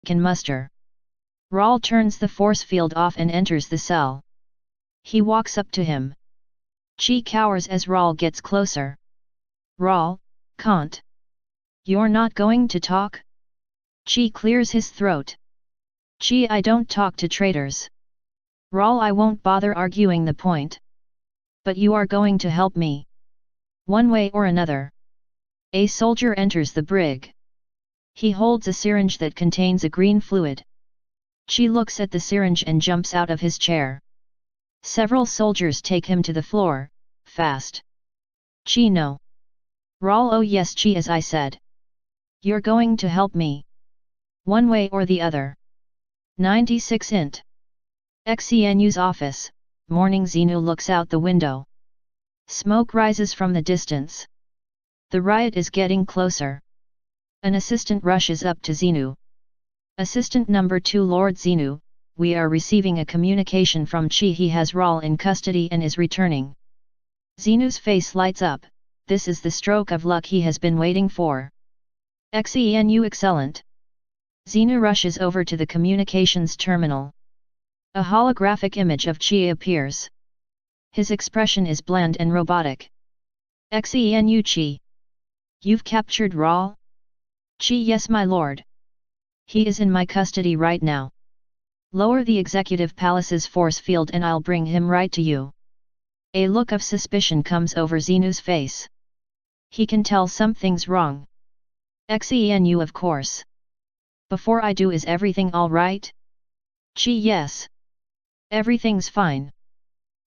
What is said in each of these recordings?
can muster. Raul turns the force field off and enters the cell. He walks up to him. Chi cowers as Raul gets closer. Raul, can't. You're not going to talk? Chi clears his throat. Chi, I don't talk to traitors. Raul, I won't bother arguing the point. But you are going to help me. One way or another. A soldier enters the brig. He holds a syringe that contains a green fluid. Chi looks at the syringe and jumps out of his chair. Several soldiers take him to the floor, fast. Chi, no. Raul, oh yes Chi, as I said. You're going to help me. One way or the other. 96 int. Xenu's office, morning. Xenu looks out the window. Smoke rises from the distance. The riot is getting closer. An assistant rushes up to Xenu. Assistant number 2, Lord Xenu, we are receiving a communication from Chi. He has Raul in custody and is returning. Xenu's face lights up. This is the stroke of luck he has been waiting for. Xenu, excellent. Xenu rushes over to the communications terminal. A holographic image of Chi appears. His expression is bland and robotic. Xenu, Chi. You've captured Raul? Chi, yes my lord. He is in my custody right now. Lower the Executive Palace's force field and I'll bring him right to you. A look of suspicion comes over Xenu's face. He can tell something's wrong. Xenu, of course. Before I do, is everything all right? Chi, yes. Everything's fine.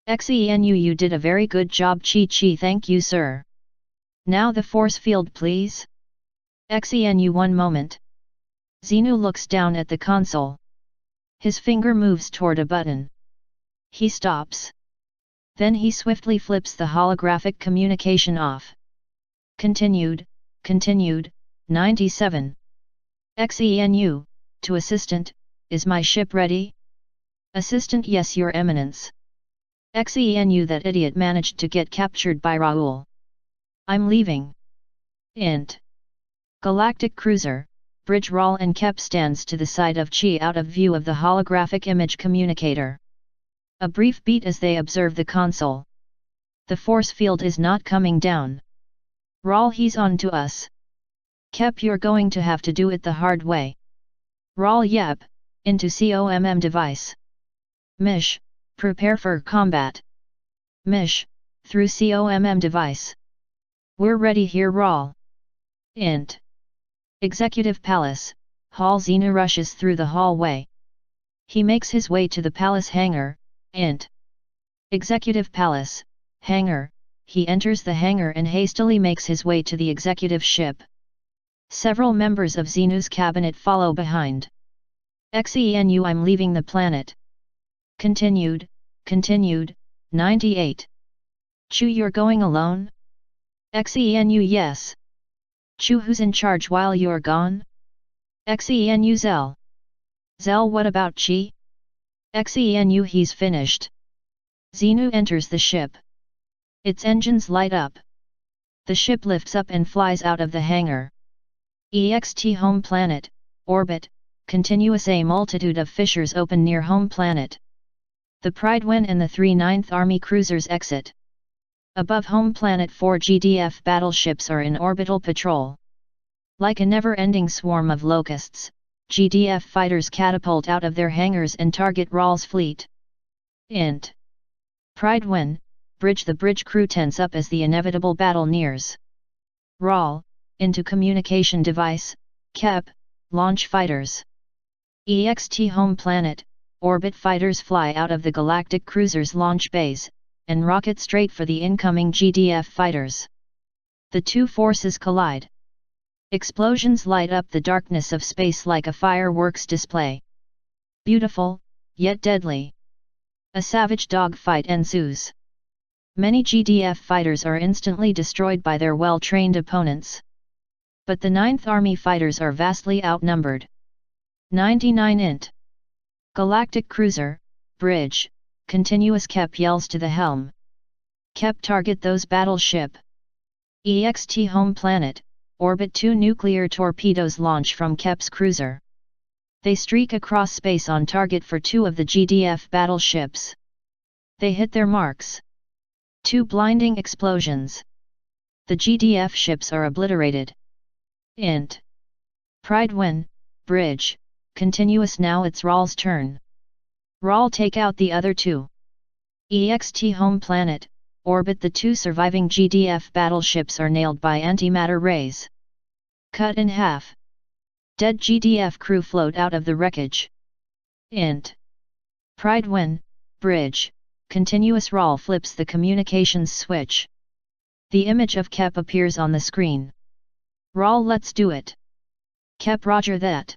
Xenu, you did a very good job. Chi, thank you sir. Now the force field please. Xenu, one moment. Xenu looks down at the console. His finger moves toward a button. He stops. Then he swiftly flips the holographic communication off. Continued, 97. Xenu, to Assistant, is my ship ready? Assistant, yes your eminence. Xenu, that idiot managed to get captured by Raul. I'm leaving. Int. Galactic Cruiser, Bridge. Raul and Kep stands to the side of Chi, out of view of the holographic image communicator. A brief beat as they observe the console. The force field is not coming down. Raul, he's on to us. Kep, you're going to have to do it the hard way. Raul, yep, into COMM device. Mish, prepare for combat. Mish, through COMM device. We're ready here Raul. Int. Executive Palace, Hall. Xenu rushes through the hallway. He makes his way to the palace hangar, Int. Executive Palace, hangar. He enters the hangar and hastily makes his way to the executive ship. Several members of Xenu's cabinet follow behind. Xenu, I'm leaving the planet. Continued, 98. Chu, you're going alone? Xenu, yes. Chu, who's in charge while you're gone? Xenu, Zell. Zell, what about Chi? Xenu, he's finished. Xenu enters the ship. Its engines light up. The ship lifts up and flies out of the hangar. EXT home planet, orbit, continuous. A multitude of fissures open near home planet. The Pride-10 and the 3 9th Army cruisers exit. Above home planet, 4 GDF battleships are in orbital patrol. Like a never-ending swarm of locusts, GDF fighters catapult out of their hangars and target Raul's fleet. Int. Pride-10, bridge. The bridge crew tense up as the inevitable battle nears. Raul, into communication device, Kep, launch fighters. EXT home planet, orbit. Fighters fly out of the galactic cruiser's launch bays, and rocket straight for the incoming GDF fighters. The two forces collide. Explosions light up the darkness of space like a fireworks display. Beautiful, yet deadly. A savage dogfight ensues. Many GDF fighters are instantly destroyed by their well-trained opponents. But the 9th Army fighters are vastly outnumbered. 99 int. Galactic Cruiser, bridge, continuous. Kep yells to the helm. Kep, target those battleship. EXT home planet, orbit. 2 nuclear torpedoes launch from Kep's cruiser. They streak across space on target for 2 of the GDF battleships. They hit their marks. 2 blinding explosions. The GDF ships are obliterated. Int. Pride-Win, bridge, continuous. Now it's Ral's turn. Ral take out the other 2. EXT home planet, orbit. The 2 surviving GDF battleships are nailed by antimatter rays. Cut in half. Dead GDF crew float out of the wreckage. Int. Pride-Win, bridge, continuous. Ral flips the communications switch. The image of Kep appears on the screen. Ral, let's do it. Kep, roger that.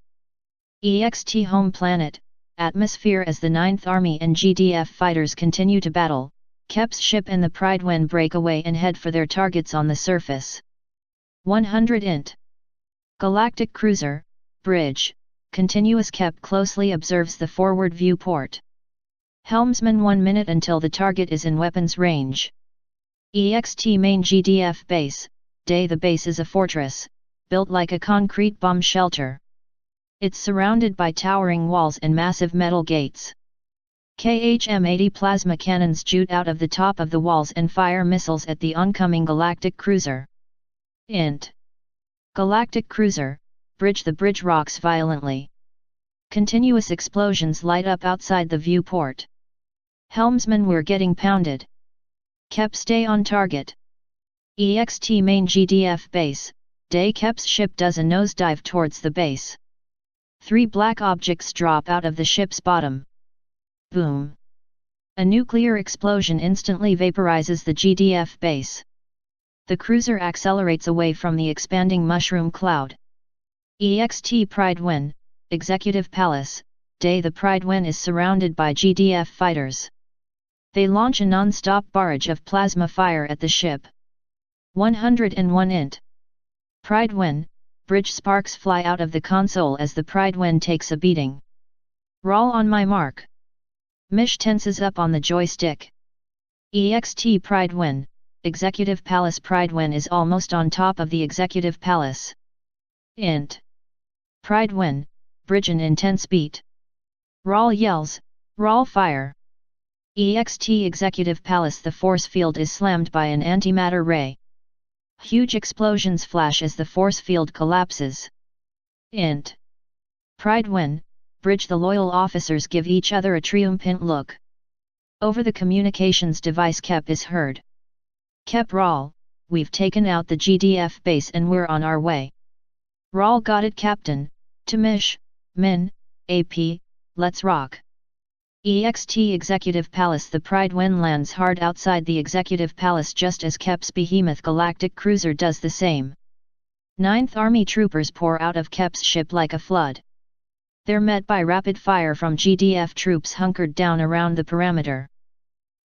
EXT home planet, atmosphere. As the 9th Army and GDF fighters continue to battle, Kep's ship and the Pride-Win break away and head for their targets on the surface. 100 int. Galactic cruiser, bridge, continuous. Kep closely observes the forward viewport. Helmsman, 1 minute until the target is in weapons range. EXT main GDF base, day. The base is a fortress, built like a concrete bomb shelter. It's surrounded by towering walls and massive metal gates. KHM-80 plasma cannons shoot out of the top of the walls and fire missiles at the oncoming galactic cruiser. Int. Galactic cruiser, bridge. The bridge rocks violently. Continuous explosions light up outside the viewport. Helmsman, we're getting pounded. Kep, stay on target. EXT main GDF base, day. Kep's ship does a nosedive towards the base. 3 black objects drop out of the ship's bottom. Boom! A nuclear explosion instantly vaporizes the GDF base. The cruiser accelerates away from the expanding mushroom cloud. EXT Pride-Win, Executive Palace, day. The Pride-Win is surrounded by GDF fighters. They launch a non-stop barrage of plasma fire at the ship. 101 int. Pride-Win, bridge. Sparks fly out of the console as the Pride-Win takes a beating. Ral, on my mark. Mish tenses up on the joystick. EXT Pride-Win, Executive Palace. Pride-Win is almost on top of the Executive Palace. Int. Pride-Win, bridge. An intense beat. Ral yells, Ral, fire! EXT Executive Palace. The force field is slammed by an antimatter ray. Huge explosions flash as the force field collapses. Int. Pride-Win, bridge. The loyal officers give each other a triumphant look. Over the communications device, Kep is heard. Kep, Ral, we've taken out the GDF base and we're on our way. Ral, got it, Captain. To Mish, Min, AP, let's rock. EXT Executive Palace. The Pride-Win lands hard outside the Executive Palace just as Kep's behemoth galactic cruiser does the same. 9th Army troopers pour out of Kep's ship like a flood. They're met by rapid fire from GDF troops hunkered down around the perimeter.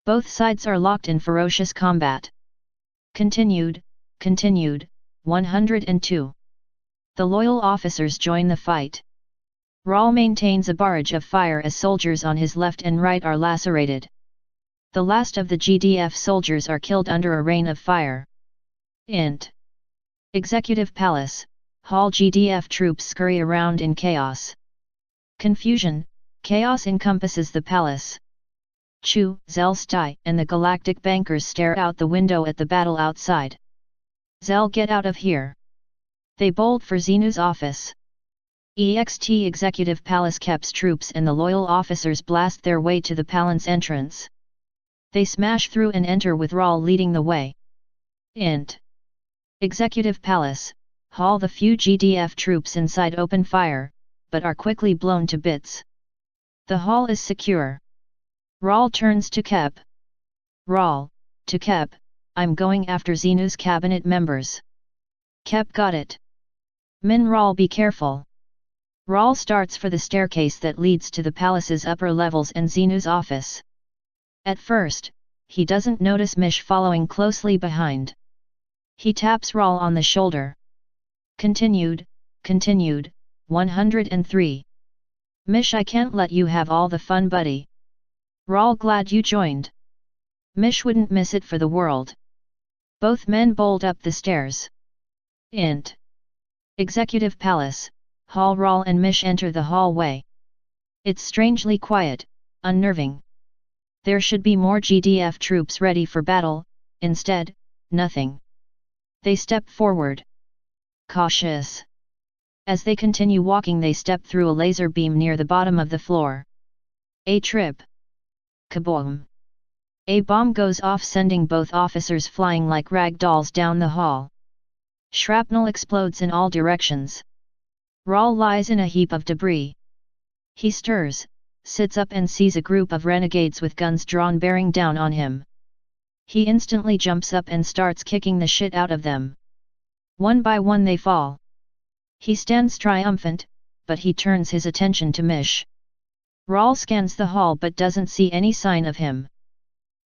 Both sides are locked in ferocious combat. Continued, 102. The loyal officers join the fight. Ral maintains a barrage of fire as soldiers on his left and right are lacerated. The last of the GDF soldiers are killed under a rain of fire. Int. Executive Palace, Hall. GDF troops scurry around in chaos. Confusion, chaos encompasses the palace. Chu, Zell, Stai, and the galactic bankers stare out the window at the battle outside. Zell, get out of here. They bolt for Xenu's office. EXT Executive Palace. Kep's troops and the loyal officers blast their way to the palace entrance. They smash through and enter with Ral leading the way. Int. Executive Palace, Hall. The few GDF troops inside open fire, but are quickly blown to bits. The hall is secure. Ral turns to Kep. Ral, to Kep, I'm going after Xenu's cabinet members. Kep, got it. Min, Ral, be careful. Ral starts for the staircase that leads to the palace's upper levels and Xenu's office. At first, he doesn't notice Mish following closely behind. He taps Ral on the shoulder. Continued, 103. Mish, I can't let you have all the fun, buddy. Ral, glad you joined. Mish wouldn't miss it for the world. Both men bowled up the stairs. Int. Executive Palace, Hall Rawl and Mish enter the hallway. It's strangely quiet, unnerving. There should be more GDF troops ready for battle, instead, nothing. They step forward. Cautious. As they continue walking, they step through a laser beam near the bottom of the floor. A trip. Kaboom! A bomb goes off, sending both officers flying like rag dolls down the hall. Shrapnel explodes in all directions. Rawl lies in a heap of debris. He stirs, sits up and sees a group of renegades with guns drawn bearing down on him. He instantly jumps up and starts kicking the shit out of them. One by one they fall. He stands triumphant, but he turns his attention to Mish. Rawl scans the hall but doesn't see any sign of him.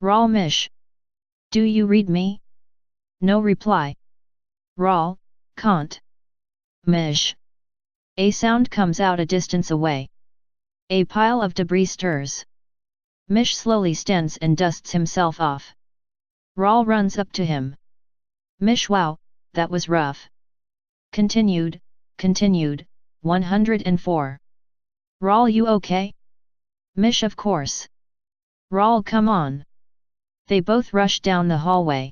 Rawl, Mish. Do you read me? No reply. Rawl, can't. Mish. A sound comes out a distance away. A pile of debris stirs. Mish slowly stands and dusts himself off. Rawl runs up to him. Mish, wow, that was rough. Continued, 104. Rawl, you okay? Mish, of course. Rawl, come on. They both rush down the hallway.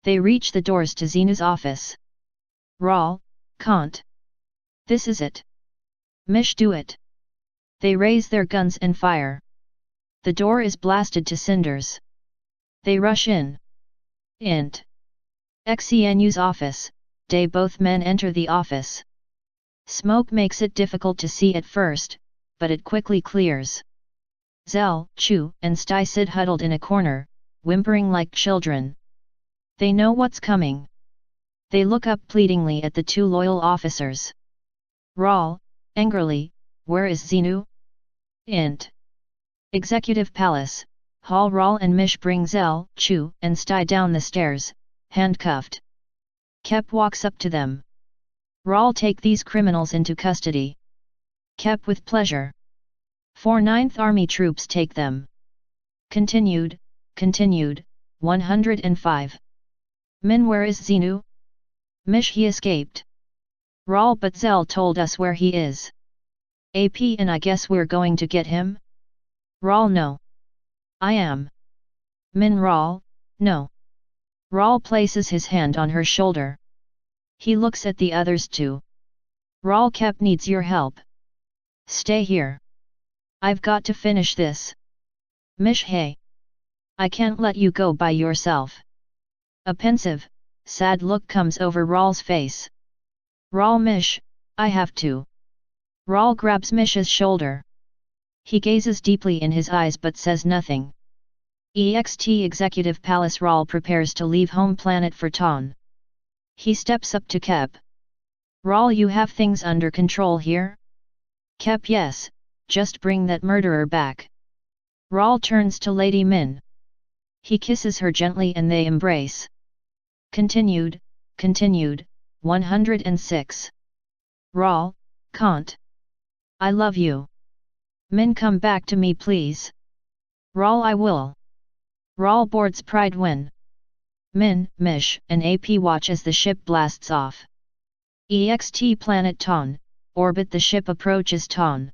They reach the doors to Xenu's office. Rawl, can't. This is it. Mish, do it. They raise their guns and fire. The door is blasted to cinders. They rush in. Int. Xenu's office. Day. Both men enter the office. Smoke makes it difficult to see at first, but it quickly clears. Zell, Chu, and Stai sit huddled in a corner, whimpering like children. They know what's coming. They look up pleadingly at the two loyal officers. Rawl, angrily, where is Xenu? Int. Executive Palace. Hall. Rawl and Mish bring Zell, Chu, and Stai down the stairs, handcuffed. Kep walks up to them. Rawl, take these criminals into custody. Kep, with pleasure. 4 9th Army troops take them. Continued, 105. Min, where is Xenu? Mish, he escaped. Rawl, but Zell told us where he is. AP, and I guess we're going to get him? Rawl, no. I am. Min, Rawl, no. Rawl places his hand on her shoulder. He looks at the others too. Rawl, Kep needs your help. Stay here. I've got to finish this. Mish, hey. I can't let you go by yourself. A pensive, sad look comes over Rawl's face. Rawl, Mish, I have to. Rawl grabs Mish's shoulder. He gazes deeply in his eyes but says nothing. EXT Executive Palace. Rawl prepares to leave home planet for Ton. He steps up to Kep. Rawl, you have things under control here? Kep, yes, just bring that murderer back. Rawl turns to Lady Min. He kisses her gently and they embrace. Continued, 106. Rawl, can't. I love you. Min, come back to me please. Rawl, I will. Rawl boards Pride when Min, Mish, and AP watch as the ship blasts off. EXT planet Ton, orbit. The ship approaches Ton.